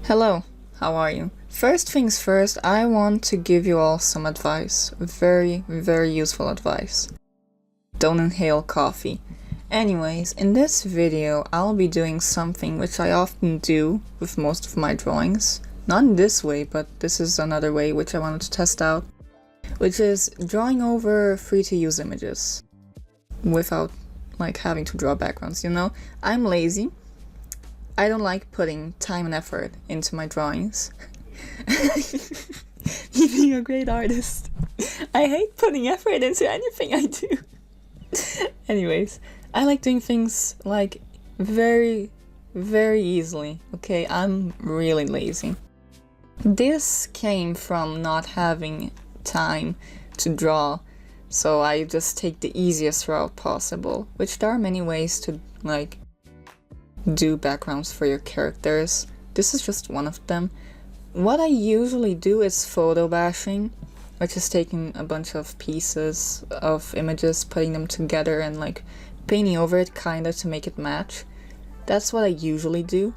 Hello, how are you? First things first, I want to give you all some advice. Very, very useful advice. Don't inhale coffee. Anyways, in this video, I'll be doing something which I often do with most of my drawings. Not in this way, but this is another way which I wanted to test out. Which is drawing over free-to-use images. Without, having to draw backgrounds, you know? I'm lazy. I don't like putting time and effort into my drawings. You being a great artist. I hate putting effort into anything I do. Anyways, I like doing things very, very easily. Okay, I'm really lazy. This came from not having time to draw, so I just take the easiest route possible, which there are many ways to do backgrounds for your characters. This is just one of them. What I usually do is photo bashing, which is taking a bunch of pieces of images, putting them together and painting over it kinda to make it match. That's what I usually do.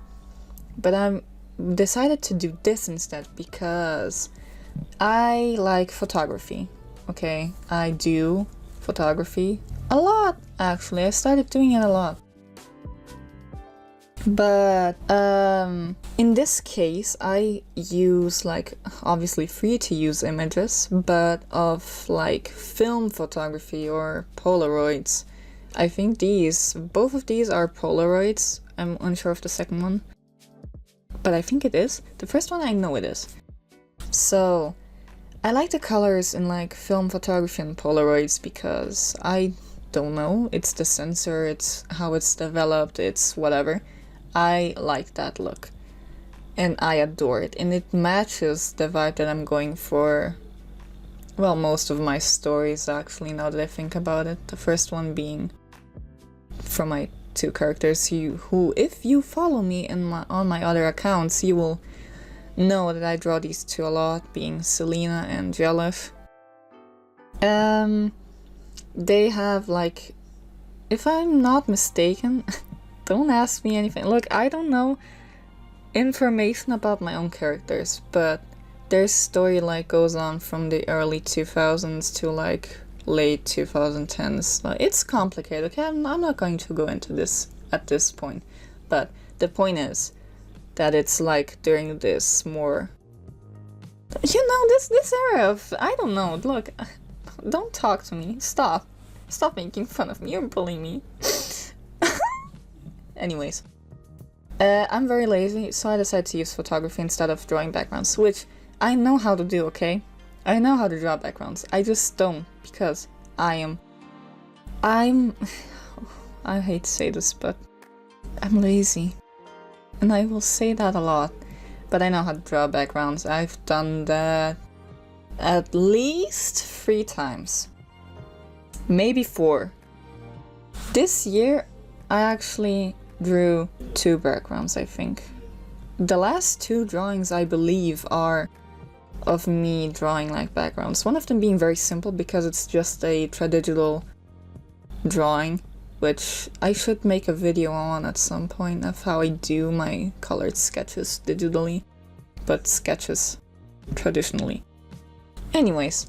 But I decided to do this instead because I like photography. Okay, I do photography a lot actually. I started doing it a lot. But in this case I use obviously free to use images, but of film photography or Polaroids. I think both of these are Polaroids. I'm unsure of the second one, but I think it is. The first one I know it is. So I like the colors in film photography and Polaroids because I don't know, it's the sensor, it's how it's developed, it's whatever. I like that look and I adore it, and it matches the vibe that I'm going for. Well, most of my stories actually, now that I think about it. The first one being from my two characters who if you follow me on my other accounts, you will know that I draw these two a lot, being Selena and Jelliff. They have if I'm not mistaken, don't ask me anything. Look, I don't know information about my own characters, but their story goes on from the early 2000s to late 2010s. It's complicated, okay? I'm not going to go into this at this point, but the point is that it's during this more, this era of, I don't know, look, don't talk to me, stop making fun of me, you're bullying me. Anyways, I'm very lazy, so I decided to use photography instead of drawing backgrounds, which I know how to do, okay? I know how to draw backgrounds, I just don't, because I hate to say this, but I'm lazy. And I will say that a lot, but I know how to draw backgrounds. I've done that at least 3 times. Maybe 4. This year, I actually drew 2 backgrounds, I think. The last 2 drawings, I believe, are of me drawing backgrounds. One of them being very simple because it's just a tradigital drawing, which I should make a video on at some point of how I do my colored sketches digitally, but sketches traditionally. Anyways,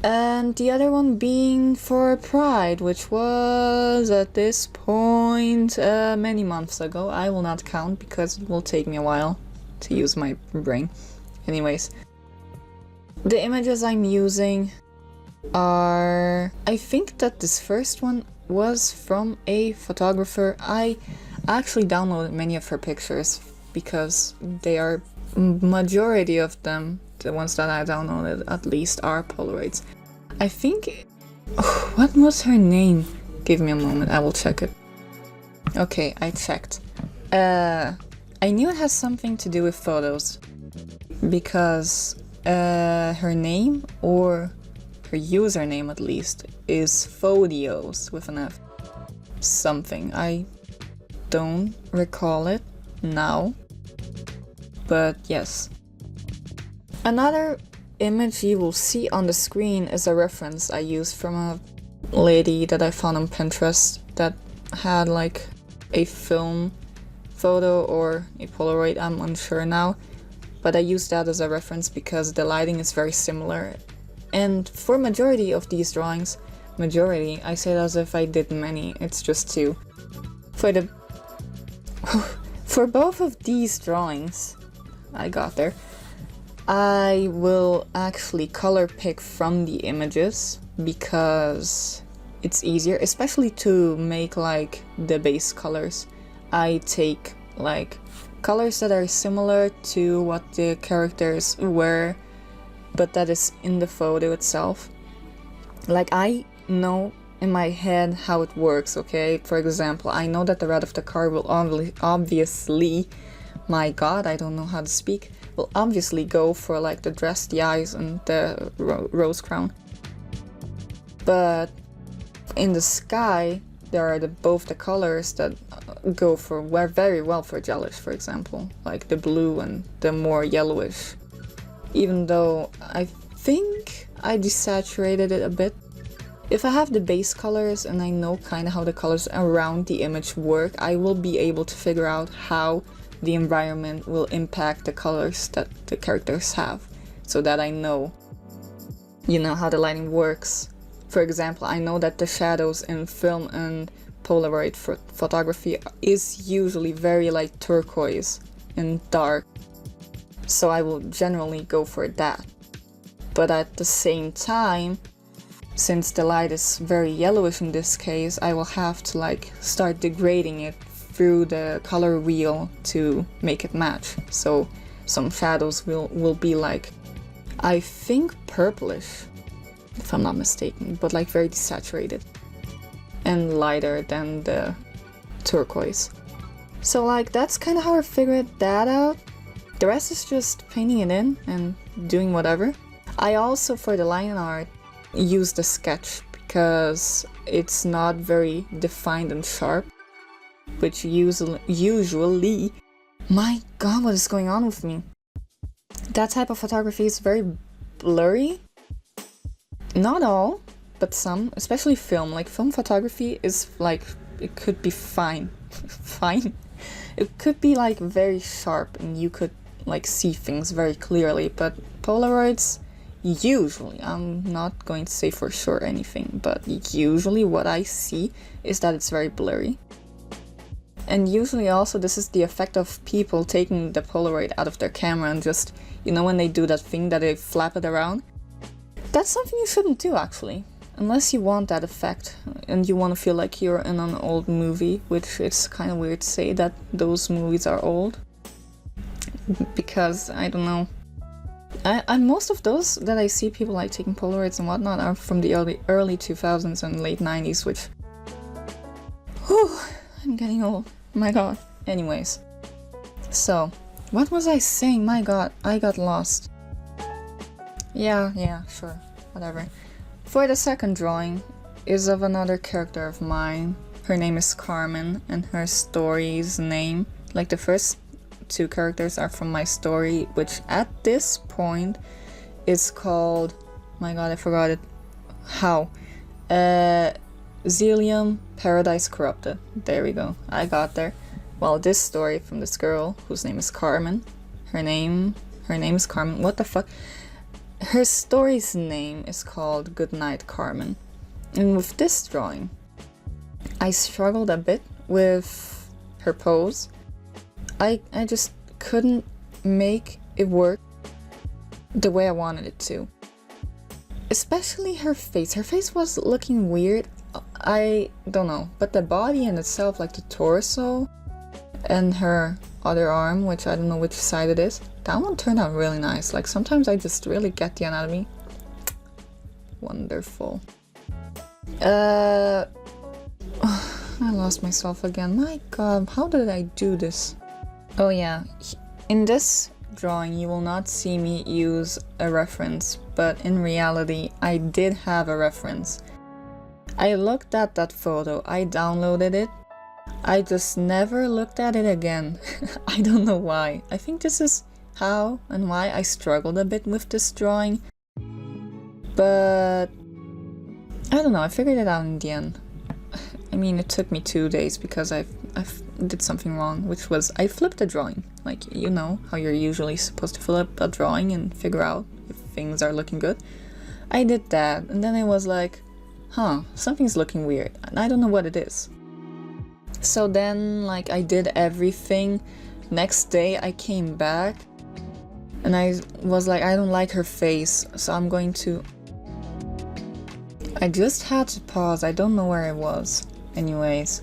and the other one being for Pride, which was at this point many months ago. I will not count because it will take me a while to use my brain. Anyways, the images I'm using are, I think that this first one was from a photographer. I actually downloaded many of her pictures because they are, majority of them, the ones that I downloaded at least, are Polaroids. I think, what was her name? Give me a moment, I will check it. Okay, I checked. I knew it has something to do with photos because her name, or her username at least, is Photios with an F. Something. I don't recall it now, but yes. Another image you will see on the screen is a reference I used from a lady that I found on Pinterest that had a film photo or a Polaroid, I'm unsure now, but I use that as a reference because the lighting is very similar. And for majority of these drawings, I say it as if I did many, it's just 2. For both of these drawings, I got there, I will actually color pick from the images because it's easier, especially to make like the base colors. I take like colors that are similar to what the characters were, but that is in the photo itself. Like, I know in my head how it works, okay? For example, I know that the red of the car will obviously, my god, I don't know how to speak, will obviously go for like the dress, the eyes, and the rose crown. But in the sky, there are both the colors that go very well for jellish, for example, like the blue and the more yellowish. Even though I think I desaturated it a bit. If I have the base colors and I know kind of how the colors around the image work, I will be able to figure out how the environment will impact the colors that the characters have, so that I know, you know, how the lighting works. For example, I know that the shadows in film and Polaroid photography is usually very like turquoise and dark, so I will generally go for that. But at the same time, since the light is very yellowish in this case, I will have to like start degrading it through the color wheel to make it match. So some shadows will be like, I think purplish, if I'm not mistaken, but like very desaturated and lighter than the turquoise. So like that's kind of how I figured that out. The rest is just painting it in and doing whatever. I also, for the line art, use the sketch because it's not very defined and sharp, which usually, my god, what is going on with me? That type of photography is very blurry. Not all, but some, especially film. Like film photography is like, it could be fine. Fine. It could be like very sharp and you could like see things very clearly, but Polaroids, usually, I'm not going to say for sure anything, but usually what I see is that it's very blurry. And usually also this is the effect of people taking the Polaroid out of their camera and just, you know, when they do that thing that they flap it around. That's something you shouldn't do actually, unless you want that effect and you want to feel like you're in an old movie, which it's kind of weird to say that those movies are old, because I don't know. And most of those that I see people like taking Polaroids and whatnot are from the early 2000s and late 90s, which... Whew, I'm getting old. My god. Anyways. So, what was I saying? My god, I got lost. Yeah, sure. Whatever. For the second drawing is of another character of mine. Her name is Carmen, and her story's name, like the first 2 characters are from my story, which at this point is called, my god, I forgot it. How? Zelium Paradise Corrupted. There we go. I got there. Well, this story from this girl whose name is Carmen. Her name is Carmen. What the fuck? Her story's name is called Goodnight Carmen. And with this drawing, I struggled a bit with her pose. I just couldn't make it work the way I wanted it to. Especially her face. Her face was looking weird. I don't know. But the body in itself, like the torso and her other arm, which I don't know which side it is, that one turned out really nice. Like sometimes I just really get the anatomy. Wonderful. I lost myself again. My god, how did I do this? Oh yeah, in this drawing you will not see me use a reference, but in reality I did have a reference. I looked at that photo, I downloaded it, I just never looked at it again. I don't know why. I think this is how and why I struggled a bit with this drawing, but I don't know, I figured it out in the end. I mean, it took me 2 days because I did something wrong, which was I flipped a drawing. Like, you know how you're usually supposed to flip a drawing and figure out if things are looking good. I did that, and then it was like, huh, something's looking weird, and I don't know what it is. So then, like, I did everything. Next day I came back, and I was like, I don't like her face, so I'm going to... I just had to pause, I don't know where I was. Anyways,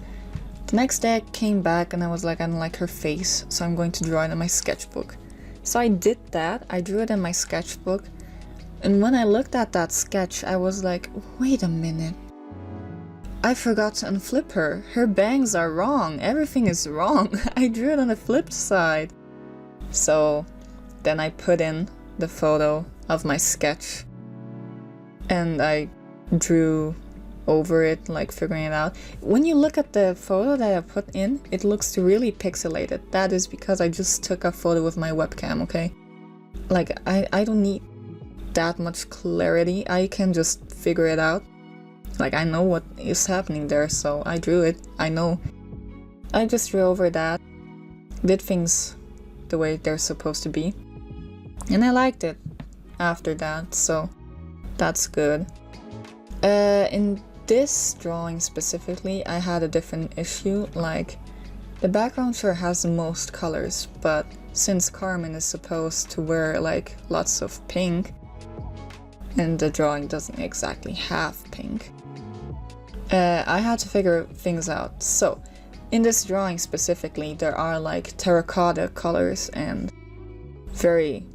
the next day I came back and I was like, I don't like her face, so I'm going to draw it in my sketchbook. So I did that, I drew it in my sketchbook, and when I looked at that sketch, I was like, wait a minute. I forgot to unflip her. Her bangs are wrong, everything is wrong. I drew it on the flipped side. So then I put in the photo of my sketch, and I drew over it, like figuring it out. When you look at the photo that I put in, it looks really pixelated. That is because I just took a photo with my webcam, okay? Like, I don't need that much clarity. I can just figure it out. Like, I know what is happening there, so I drew it. I know. I just drew over that, did things the way they're supposed to be, and I liked it after that, so that's good. In this drawing specifically, I had a different issue. Like, the background sure has the most colors, but since Carmen is supposed to wear like lots of pink, and the drawing doesn't exactly have pink, I had to figure things out. So in this drawing specifically, there are like terracotta colors and very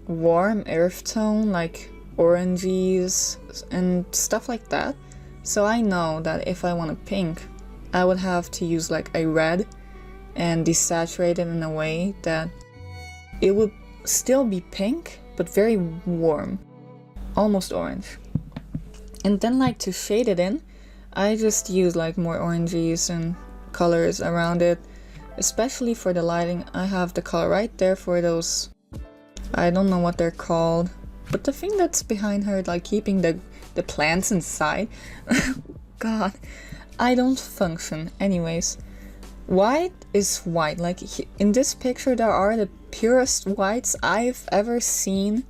warm earth tone, like oranges and stuff like that. So I know that if I want a pink, I would have to use like a red and desaturate it in a way that it would still be pink, but very warm, almost orange. And then, like, to shade it in, I just use like more oranges and colors around it, especially for the lighting. I have the color right there for those, I don't know what they're called, but the thing that's behind her, like keeping the plants inside. God, I don't function. Anyways, white is white. Like, in this picture there are the purest whites I've ever seen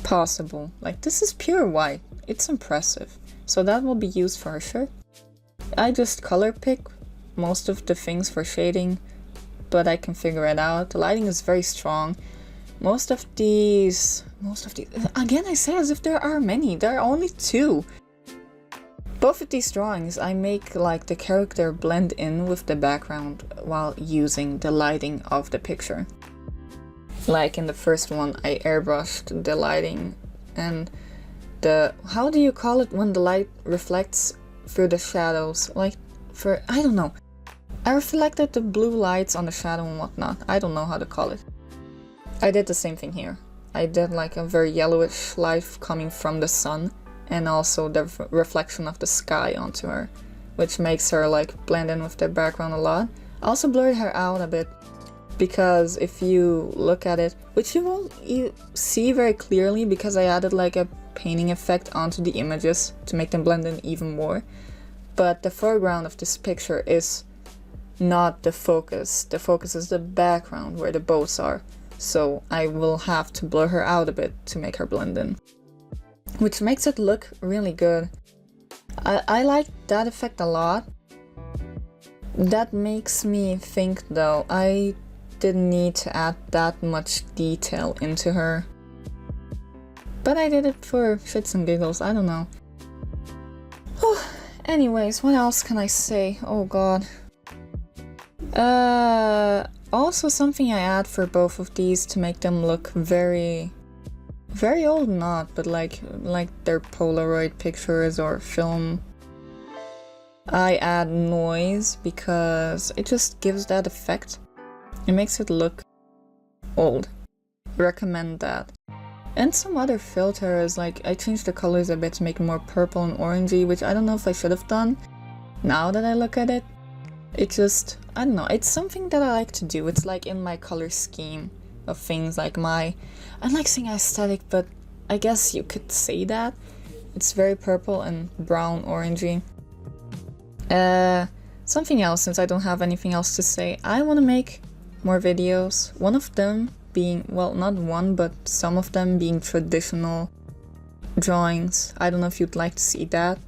possible. Like, this is pure white. It's impressive. So that will be used for her shirt. I just color pick most of the things for shading, but I can figure it out. The lighting is very strong. Most of these, again I say as if there are many, there are only 2. Both of these drawings I make like the character blend in with the background while using the lighting of the picture. Like in the first one I airbrushed the lighting and the, how do you call it when the light reflects through the shadows? Like, for, I don't know. I reflected the blue lights on the shadow and whatnot. I don't know how to call it. I did the same thing here. I did like a very yellowish light coming from the sun, and also the reflection of the sky onto her, which makes her like blend in with the background a lot. I also blurred her out a bit, because if you look at it, which you won't see very clearly because I added like a painting effect onto the images to make them blend in even more, but the foreground of this picture is not the focus. The focus is the background where the boats are. So I will have to blur her out a bit to make her blend in, which makes it look really good. I like that effect a lot. That makes me think though, I didn't need to add that much detail into her. But I did it for shits and giggles, I don't know. Anyways, what else can I say? Oh god. Also something I add for both of these to make them look very old, not, but like they're Polaroid pictures or film. I add noise because it just gives that effect. It makes it look old. Recommend that. And some other filters, like I changed the colors a bit to make it more purple and orangey, which I don't know if I should have done. Now that I look at it, it just, I don't know, it's something that I like to do. It's like in my color scheme of things, like I like saying aesthetic, but I guess you could say that. It's very purple and brown orangey. something else, since I don't have anything else to say. I want to make more videos, one of them being, well, not one, but some of them being traditional drawings. I don't know if you'd like to see that.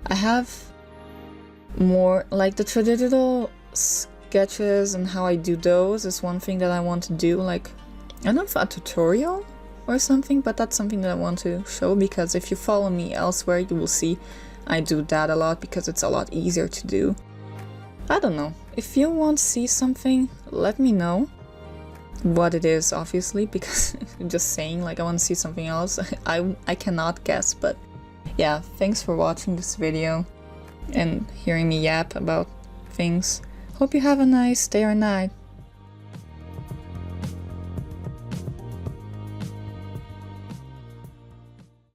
I have more, like the traditional sketches and how I do those is one thing that I want to do, like, I don't know if a tutorial or something, but that's something that I want to show, because if you follow me elsewhere, you will see I do that a lot because it's a lot easier to do. I don't know. If you want to see something, let me know what it is, obviously, because just saying like I want to see something else, I cannot guess. But yeah, thanks for watching this video and hearing me yap about things. Hope you have a nice day or night.